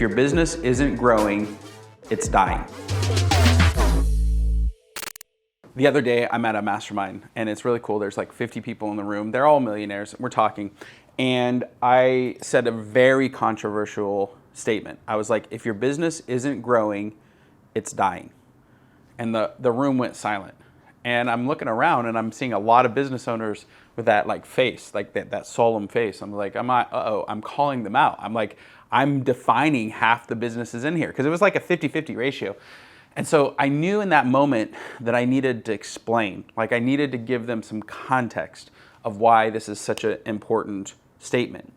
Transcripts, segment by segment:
your business isn't growing, it's dying. The other day, I'm at a mastermind, and it's really cool. There's like 50 people in the room. They're all millionaires. We're talking. And I said a very controversial statement. I was like, if your business isn't growing, it's dying. And the room went silent. And I'm looking around, and I'm seeing a lot of business owners with that like face, like that solemn face. I'm like, I'm calling them out. I'm like, I'm defining half the businesses in here, because it was like a 50-50 ratio. And so I knew in that moment that I needed to explain, like I needed to give them some context of why this is such an important statement.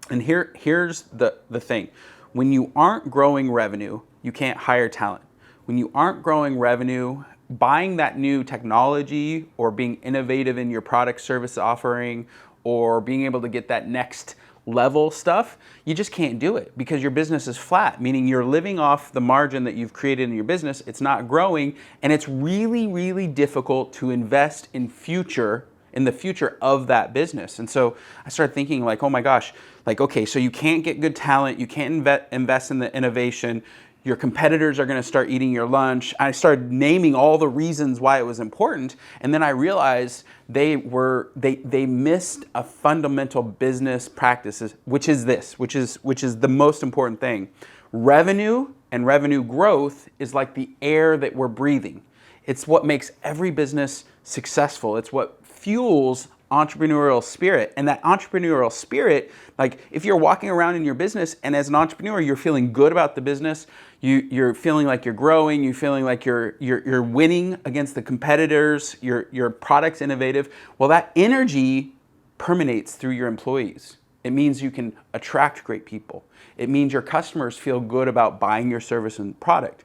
And here's the thing. When you aren't growing revenue, you can't hire talent. When you aren't growing revenue, buying that new technology or being innovative in your product service offering or being able to get that next level stuff, you just can't do it because your business is flat, meaning you're living off the margin that you've created in your business. It's not growing, and it's really, really difficult to invest in the future of that business. And so I started thinking like, oh my gosh, like, okay, so you can't get good talent, you can't invest in the innovation, your competitors are gonna start eating your lunch. I started naming all the reasons why it was important, and then I realized they missed a fundamental business practices, which is the most important thing. Revenue and revenue growth is like the air that we're breathing. It's what makes every business successful. It's what fuels entrepreneurial spirit. And that entrepreneurial spirit, like if you're walking around in your business and as an entrepreneur, you're feeling good about the business, you're feeling like you're growing, you're feeling like you're winning against the competitors, your product's innovative, well, that energy permeates through your employees. It means you can attract great people. It means your customers feel good about buying your service and product.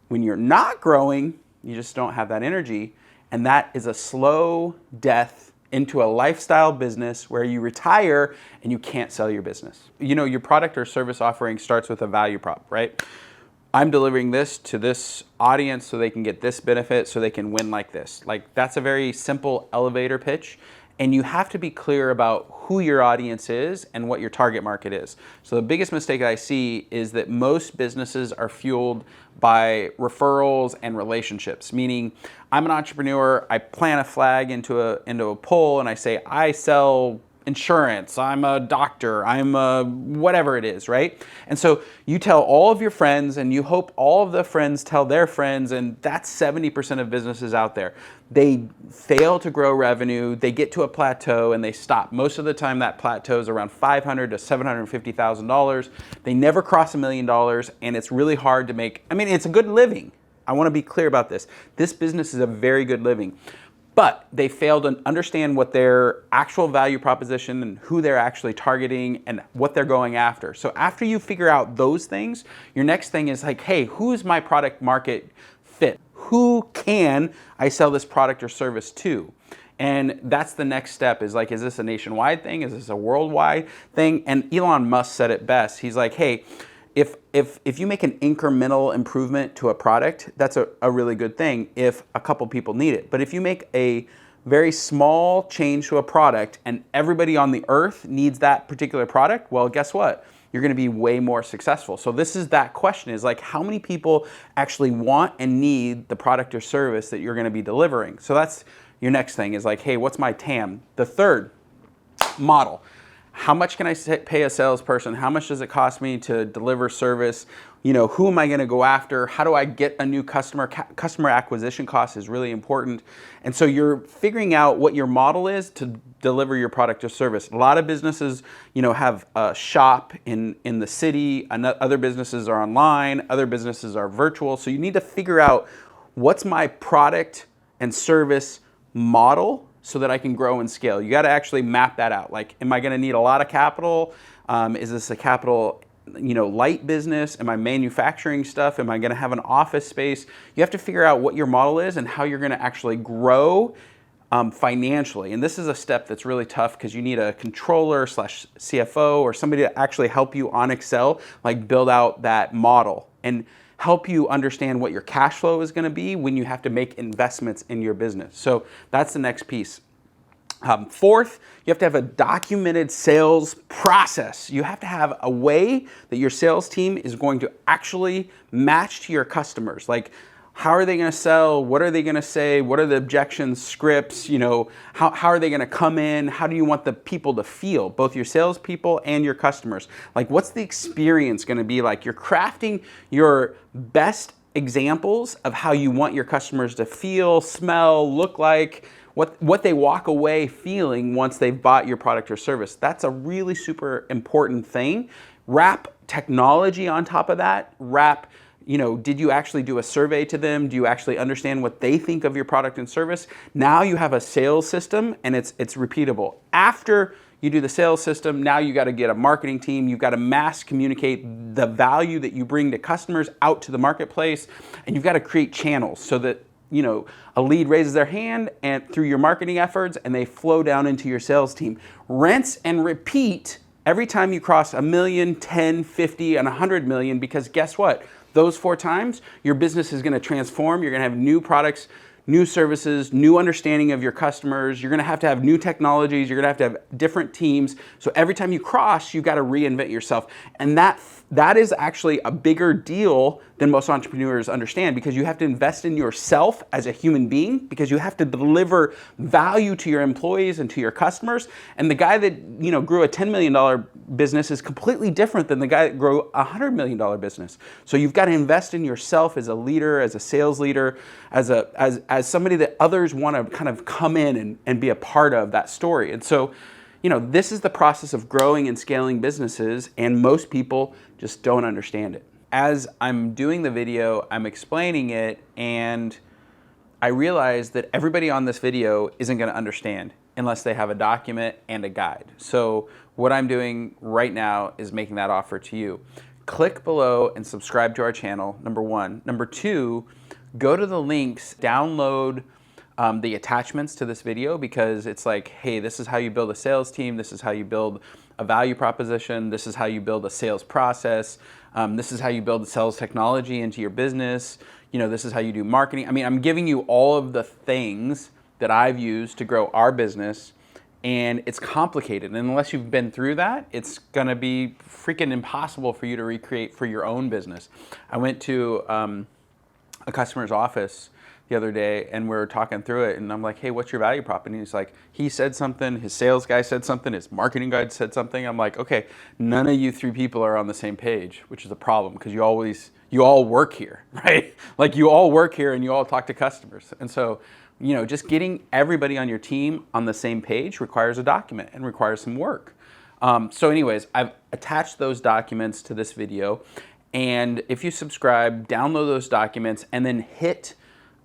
When you're not growing, you just don't have that energy, and that is a slow death into a lifestyle business where you retire and you can't sell your business. You know, your product or service offering starts with a value prop, right? I'm delivering this to this audience so they can get this benefit, so they can win like this. Like, that's a very simple elevator pitch. And you have to be clear about who your audience is and what your target market is. So the biggest mistake I see is that most businesses are fueled by referrals and relationships, meaning I'm an entrepreneur, I plant a flag into a pole and I say, I sell insurance, I'm a doctor, I'm a whatever it is, right? And so you tell all of your friends and you hope all of the friends tell their friends, and that's 70% of businesses out there. They fail to grow revenue, they get to a plateau and they stop. Most of the time that plateau is around $500,000 to $750,000. They never cross $1 million, and it's really hard to make, I mean, it's a good living. I want to be clear about this. This business is a very good living. But they fail to understand what their actual value proposition and who they're actually targeting and what they're going after. So after you figure out those things, your next thing is like, hey, who's my product market fit? Who can I sell this product or service to? And that's the next step, is like, is this a nationwide thing? Is this a worldwide thing? And Elon Musk said it best. He's like, hey, if you make an incremental improvement to a product, that's a really good thing if a couple people need it. But if you make a very small change to a product and everybody on the earth needs that particular product, well, guess what? You're going to be way more successful. So this is that question, is like, how many people actually want and need the product or service that you're going to be delivering? So that's your next thing, is like, hey, what's my TAM? The third, model. How much can I pay a salesperson? How much does it cost me to deliver service? You know, who am I going to go after? How do I get a new customer? Customer acquisition cost is really important. And so you're figuring out what your model is to deliver your product or service. A lot of businesses, you know, have a shop in the city. Other businesses are online. Other businesses are virtual. So you need to figure out, what's my product and service model so that I can grow and scale. You got to actually map that out. Like, am I going to need a lot of capital? Is this a capital, light business? Am I manufacturing stuff? Am I going to have an office space? You have to figure out what your model is and how you're going to actually grow financially. And this is a step that's really tough, because you need a controller / CFO or somebody to actually help you on Excel, like build out that model and help you understand what your cash flow is going to be when you have to make investments in your business. So that's the next piece. Fourth, you have to have a documented sales process. You have to have a way that your sales team is going to actually match to your customers. Like, how are they going to sell? What are they going to say? What are the objections, scripts? How are they going to come in? How do you want the people to feel, both your salespeople and your customers? Like, what's the experience going to be like? You're crafting your best examples of how you want your customers to feel, smell, look like, what they walk away feeling once they've bought your product or service. That's a really super important thing. Wrap technology on top of that. Did you actually do a survey to them? Do you actually understand what they think of your product and service? Now you have a sales system and it's repeatable. After you do the sales system, now you got to get a marketing team. You've got to mass communicate the value that you bring to customers out to the marketplace, and you've got to create channels so that a lead raises their hand and through your marketing efforts and they flow down into your sales team. Rinse and repeat every time you cross 1 million, 10, 50, and 100 million, because guess what? Those 4 times, your business is going to transform. You're going to have new products, new services, new understanding of your customers. You're going to have new technologies. You're going to have different teams. So every time you cross, you've got to reinvent yourself. And that is actually a bigger deal than most entrepreneurs understand, because you have to invest in yourself as a human being, because you have to deliver value to your employees and to your customers. And the guy that grew a $10 million business is completely different than the guy that grew a $100 million business. So you've got to invest in yourself as a leader, as a sales leader, as somebody that others want to kind of come in and be a part of that story. And so this is the process of growing and scaling businesses, and most people just don't understand it. As I'm doing the video, I'm explaining it, and I realize that everybody on this video isn't going to understand unless they have a document and a guide. So what I'm doing right now is making that offer to you. Click below and subscribe to our channel, number 1. Number 2, go to the links, download the attachments to this video, because it's like, hey, this is how you build a sales team. This is how you build a value proposition. This is how you build a sales process. This is how you build sales technology into your business. This is how you do marketing. I mean, I'm giving you all of the things that I've used to grow our business, and it's complicated. And unless you've been through that, it's going to be freaking impossible for you to recreate for your own business. I went to a customer's office the other day, and we're talking through it, and I'm like, hey, what's your value prop? And he's like, he said something, his sales guy said something, his marketing guy said something. I'm like, okay, none of you 3 people are on the same page, which is a problem, because you all work here, right? Like, you all work here and you all talk to customers. And so, just getting everybody on your team on the same page requires a document and requires some work. So anyways, I've attached those documents to this video, and if you subscribe, download those documents, and then hit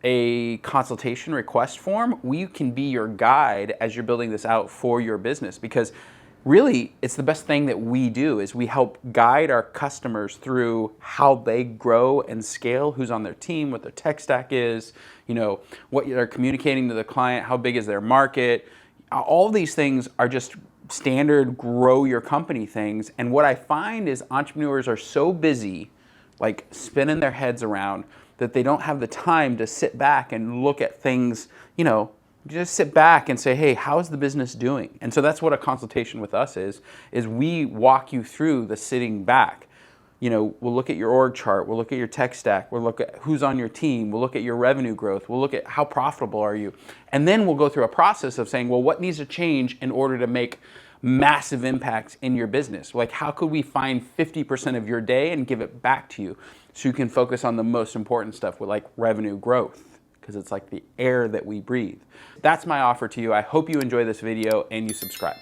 a consultation request form, we can be your guide as you're building this out for your business. Because really, it's the best thing that we do, is we help guide our customers through how they grow and scale, who's on their team, what their tech stack is, what they're communicating to the client, how big is their market. All these things are just standard grow your company things. And what I find is entrepreneurs are so busy, like spinning their heads around, that they don't have the time to sit back and look at things, just sit back and say, hey, how's the business doing? And so that's what a consultation with us is we walk you through the sitting back. We'll look at your org chart, we'll look at your tech stack, we'll look at who's on your team, we'll look at your revenue growth, we'll look at how profitable are you. And then we'll go through a process of saying, well, what needs to change in order to make massive impacts in your business? Like, how could we find 50% of your day and give it back to you so you can focus on the most important stuff with like revenue growth, because it's like the air that we breathe. That's my offer to you. I hope you enjoy this video and you subscribe.